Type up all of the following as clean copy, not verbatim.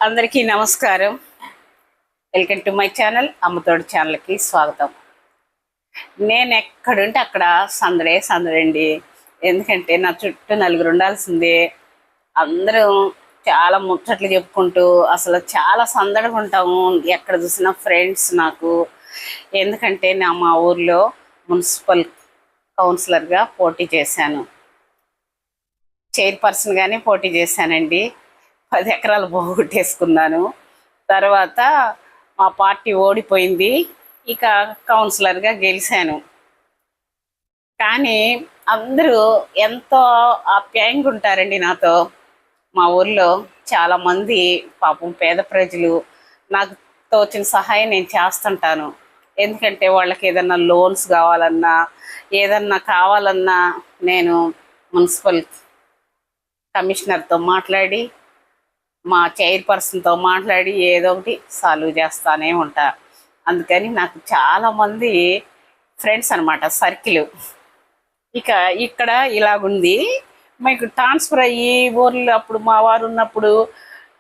అందరికీ నమస్కారం. Welcome to my channel అమ్మతోడి ఛానల్కి స్వాగతం. నేను ఎక్కడుంటే అక్కడ సందడండి. ఎందుకంటే నా చుట్టూ నలుగురు ఉండాల్సిందే. అందరూ చాలా ముచ్చట్లు చెప్పుకుంటూ అసలు చాలా సందడిగా ఉంటాము. ఎక్కడ చూసినా ఫ్రెండ్స్ నాకు. ఎందుకంటే మా ఊర్లో మున్సిపల్ కౌన్సిలర్గా పోటీ చేశాను. చైర్పర్సన్గానే పోటీ చేశానండి. 10 ఎకరాలు పోగొట్టేసుకున్నాను. తర్వాత మా పార్టీ ఓడిపోయింది. ఇక కౌన్సిలర్గా గెలిచాను. కానీ అందరూ ఎంతో ఆప్యాయంగా ఉంటారండి నాతో. మా ఊర్లో చాలామంది పాపం పేద ప్రజలు. నాకు తోచిన సహాయం నేను చేస్తుంటాను. ఎందుకంటే వాళ్ళకి ఏదన్నా లోన్స్ కావాలన్నా ఏదన్నా కావాలన్నా నేను మున్సిపల్ కమిషనర్తో మాట్లాడి మా చైర్పర్సన్తో మాట్లాడి ఏదో ఒకటి సాల్వ్ చేస్తానే ఉంటా. అందుకని నాకు చాలామంది ఫ్రెండ్స్ అనమాట, సర్కిల్. ఇక ఇక్కడ ఇలాగుంది. మీకు ట్రాన్స్ఫర్ అయ్యి ఊర్లో అప్పుడు మా వారు ఉన్నప్పుడు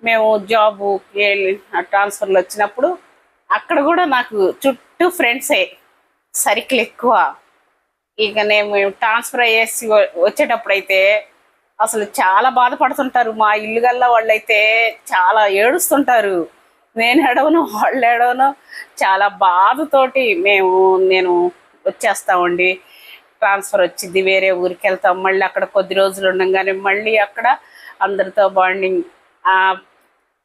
మేము జాబుకి వెళ్ళి ట్రాన్స్ఫర్లు వచ్చినప్పుడు అక్కడ కూడా నాకు చుట్టూ ఫ్రెండ్సే, సర్కిల్ ఎక్కువ. ఇక నేను ట్రాన్స్ఫర్ అయ్యేసి వచ్చేటప్పుడైతే అసలు చాలా బాధపడుతుంటారు. మా ఇల్లు గల్లా వాళ్ళైతే చాలా ఏడుస్తుంటారు. నేను ఏడవను, వాళ్ళు ఏడవను. చాలా బాధతోటి నేను వచ్చేస్తామండి. ట్రాన్స్ఫర్ వచ్చింది, వేరే ఊరికి వెళ్తాం. మళ్ళీ అక్కడ కొద్ది రోజులు ఉండగానే మళ్ళీ అక్కడ అందరితో బాండింగ్,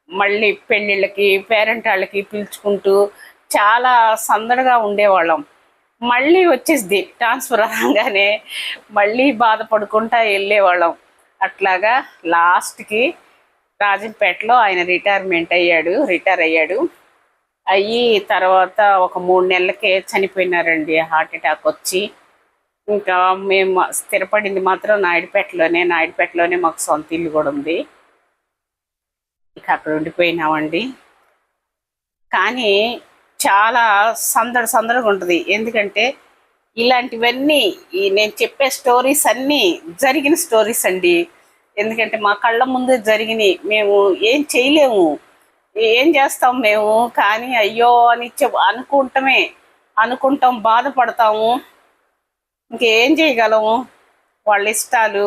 మళ్ళీ పెళ్ళిళ్ళకి పేరెంట్ వాళ్ళకి పిలుచుకుంటూ చాలా సందడిగా ఉండేవాళ్ళం. మళ్ళీ వచ్చేసింది ట్రాన్స్ఫర్ అనగానే మళ్ళీ బాధపడుకుంటా వెళ్ళేవాళ్ళం. అట్లాగా లాస్ట్కి రాజంపేటలో ఆయన రిటైర్ అయ్యాడు. అయ్యి తర్వాత ఒక 3 నెలలకే చనిపోయినారండి, హార్ట్ అటాక్ వచ్చి. ఇంకా మేము స్థిరపడింది మాత్రం నాయుడుపేటలోనే మాకు సొంత ఇల్లు కూడా ఉంది. ఇక అక్కడ ఉండిపోయినామండి. కానీ చాలా సందడిగా ఉంటుంది. ఎందుకంటే ఇలాంటివన్నీ నేను చెప్పే స్టోరీస్ అన్నీ జరిగిన స్టోరీస్ అండి. ఎందుకంటే మా కళ్ళ ముందు జరిగినాయి. మేము ఏం చేయలేము, ఏం చేస్తాం మేము. కానీ అయ్యో అని అనుకుంటాం, బాధపడతాము. ఇంకేం చేయగలము. వాళ్ళ ఇష్టాలు,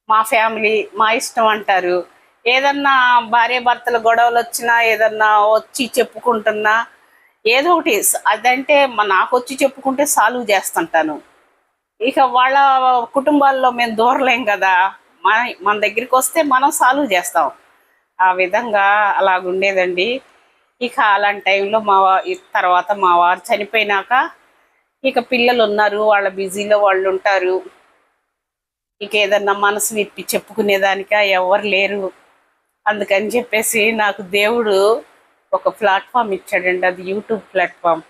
మా ఫ్యామిలీ మా ఇష్టం అంటారు. ఏదన్నా భార్యాభర్తల గొడవలు వచ్చినా ఏదన్నా వచ్చి చెప్పుకుంటున్నా ఏదో ఒకటి అదంటే నాకు వచ్చి చెప్పుకుంటే సాల్వ్ చేస్తుంటాను. ఇక వాళ్ళ కుటుంబాల్లో మేము దూరలేం కదా, మన దగ్గరికి వస్తే మనం సాల్వ్ చేస్తాం. ఆ విధంగా అలాగుండేదండి. ఇక అలాంటి టైంలో తర్వాత మా వారు చనిపోయినాక ఇక పిల్లలు ఉన్నారు, వాళ్ళ బిజీలో వాళ్ళు ఉంటారు. ఇక ఏదన్నా మనసు విప్పి చెప్పుకునేదానిక ఎవరు లేరు. అందుకని చెప్పేసి నాకు దేవుడు ఒక ప్లాట్ఫామ్ ఇచ్చాడండి, అది యూట్యూబ్ ప్లాట్ఫామ్.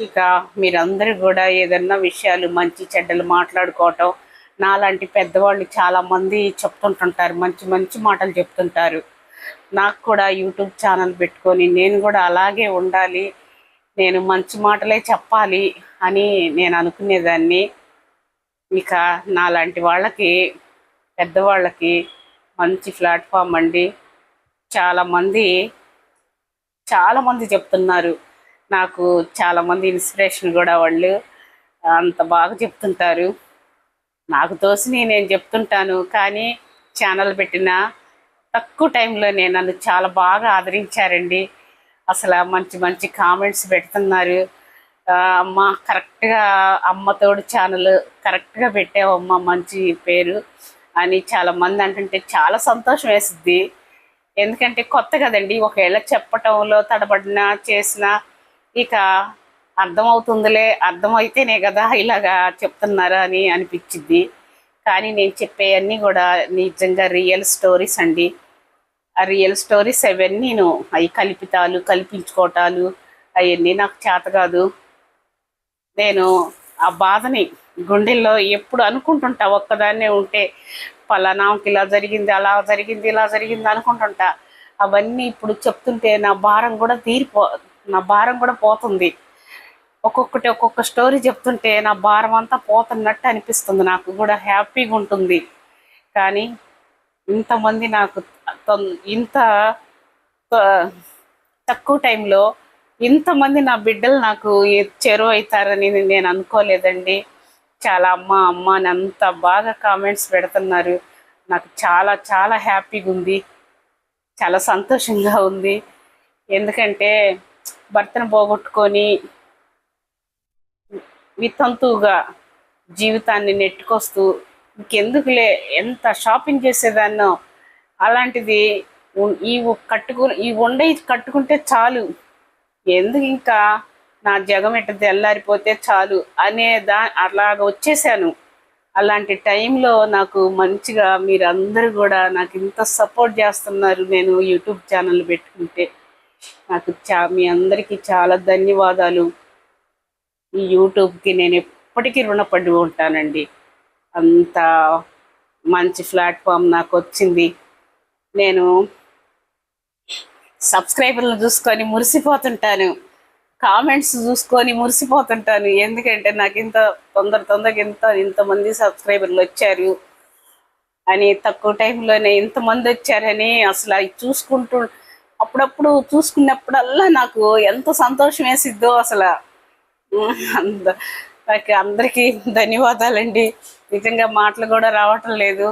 ఇక మీరందరూ కూడా ఏదన్నా విషయాలు మంచి చెడ్డలు మాట్లాడుకోవటం, నాలాంటి పెద్దవాళ్ళు చాలామంది చెప్తుంటుంటారు, మంచి మంచి మాటలు చెప్తుంటారు. నాకు కూడా యూట్యూబ్ ఛానల్ పెట్టుకొని నేను కూడా అలాగే ఉండాలి, నేను మంచి మాటలే చెప్పాలి అని నేను అనుకునేదాన్ని. ఇక నాలాంటి వాళ్ళకి, పెద్దవాళ్ళకి మంచి ప్లాట్ఫామ్ అండి. చాలామంది చెప్తున్నారు నాకు, చాలామంది ఇన్స్పిరేషన్ కూడా. వాళ్ళు అంత బాగా చెప్తుంటారు. నాకు తోసిని నేను చెప్తుంటాను. కానీ ఛానల్ పెట్టిన తక్కువ టైంలోనే నన్ను చాలా బాగా ఆదరించారండి. అసలు మంచి మంచి కామెంట్స్ పెడుతున్నారు. అమ్మ కరెక్ట్గా, అమ్మతోడు ఛానల్ కరెక్ట్గా పెట్టావమ్మ, మంచి పేరు అని చాలామంది అంటుంటే చాలా సంతోషం వేస్తుంది. ఎందుకంటే కొత్త కదండి, ఒకవేళ చెప్పటంలో తడబడినా చేసినా ఇక అర్థమైతేనే కదా ఇలాగా చెప్తున్నారా అని అనిపించింది. కానీ నేను చెప్పేవన్నీ కూడా నిజంగా రియల్ స్టోరీస్ అండి. ఆ రియల్ స్టోరీస్ అవన్నీ అవి కల్పించుకోవటాలు అవన్నీ నాకు చేత కాదు. నేను ఆ బాధని గుండెల్లో ఎప్పుడు అనుకుంటుంటా. ఒక్కదాన్నే ఉంటే పలానాకి ఇలా జరిగింది, అలా జరిగింది, ఇలా జరిగింది అనుకుంటుంటా. అవన్నీ ఇప్పుడు చెప్తుంటే నా భారం కూడా పోతుంది. ఒక్కొక్క స్టోరీ చెప్తుంటే నా భారం అంతా పోతున్నట్టు అనిపిస్తుంది. నాకు కూడా హ్యాపీగా ఉంటుంది. కానీ ఇంతమంది నాకు ఇంత తక్కువ టైంలో ఇంతమంది నా బిడ్డలు నాకు చేరువవుతారని నేను అనుకోలేదండి. చాలా అమ్మ అమ్మ అని అంత బాగా కామెంట్స్ పెడుతున్నారు. నాకు చాలా చాలా హ్యాపీగా ఉంది, చాలా సంతోషంగా ఉంది. ఎందుకంటే భర్తను పోగొట్టుకొని వితంతువుగా జీవితాన్ని నెట్టుకొస్తూ ఇంకెందుకులే ఎంత షాపింగ్ చేసేదాన్నో, అలాంటిది ఈ ఉండే కట్టుకుంటే చాలు, ఎందుకు ఇంకా నా జగం ఎట్ట తెల్లారిపోతే చాలు అలాగ వచ్చేసాను. అలాంటి టైంలో నాకు మంచిగా మీరందరూ కూడా నాకు ఇంత సపోర్ట్ చేస్తున్నారు. నేను యూట్యూబ్ ఛానల్ పెట్టుకుంటే నాకు మీ అందరికీ చాలా ధన్యవాదాలు. ఈ యూట్యూబ్కి నేను ఎప్పటికీ రుణపడి ఉంటానండి. అంత మంచి ప్లాట్ఫామ్ నాకు వచ్చింది. నేను సబ్స్క్రైబర్లు చూసుకొని మురిసిపోతుంటాను, కామెంట్స్ చూసుకొని మురిసిపోతుంటాను. ఎందుకంటే నాకు ఇంత తొందరగా ఇంతమంది సబ్స్క్రైబర్లు వచ్చారు అని, తక్కువ టైంలోనే ఇంతమంది వచ్చారని అసలు అవి చూసుకుంటూ అప్పుడప్పుడు చూసుకున్నప్పుడల్లా నాకు ఎంత సంతోషం వేసిద్దో అసలు. నాకు అందరికీ ధన్యవాదాలండి. నిజంగా మాటలు కూడా రావటం లేదు.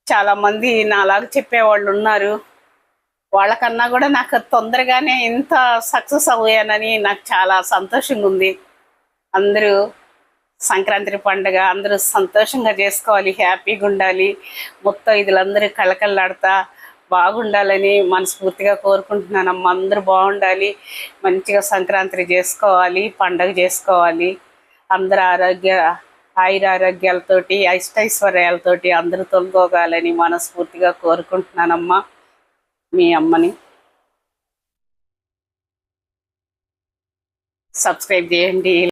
చాలామంది నాలాగా చెప్పేవాళ్ళు ఉన్నారు. వాళ్ళకన్నా కూడా నాకు తొందరగానే ఇంత సక్సెస్ అయ్యానని నాకు చాలా సంతోషంగా ఉంది. అందరూ సంక్రాంతి పండుగ అందరూ సంతోషంగా చేసుకోవాలి, హ్యాపీగా ఉండాలి, మొత్తం ఇదిలందరూ కళకళలాడుతా బాగుండాలని మనస్ఫూర్తిగా కోరుకుంటున్నానమ్మా. అందరూ బాగుండాలి, మంచిగా సంక్రాంతి చేసుకోవాలి, పండగ చేసుకోవాలి. అందరూ ఆయురారోగ్యాలతోటి అష్టైశ్వర్యాలతోటి అందరూ తొలగోగాలని మనస్ఫూర్తిగా కోరుకుంటున్నానమ్మా. మీ అమ్మని. సబ్స్క్రైబ్ చేయండి.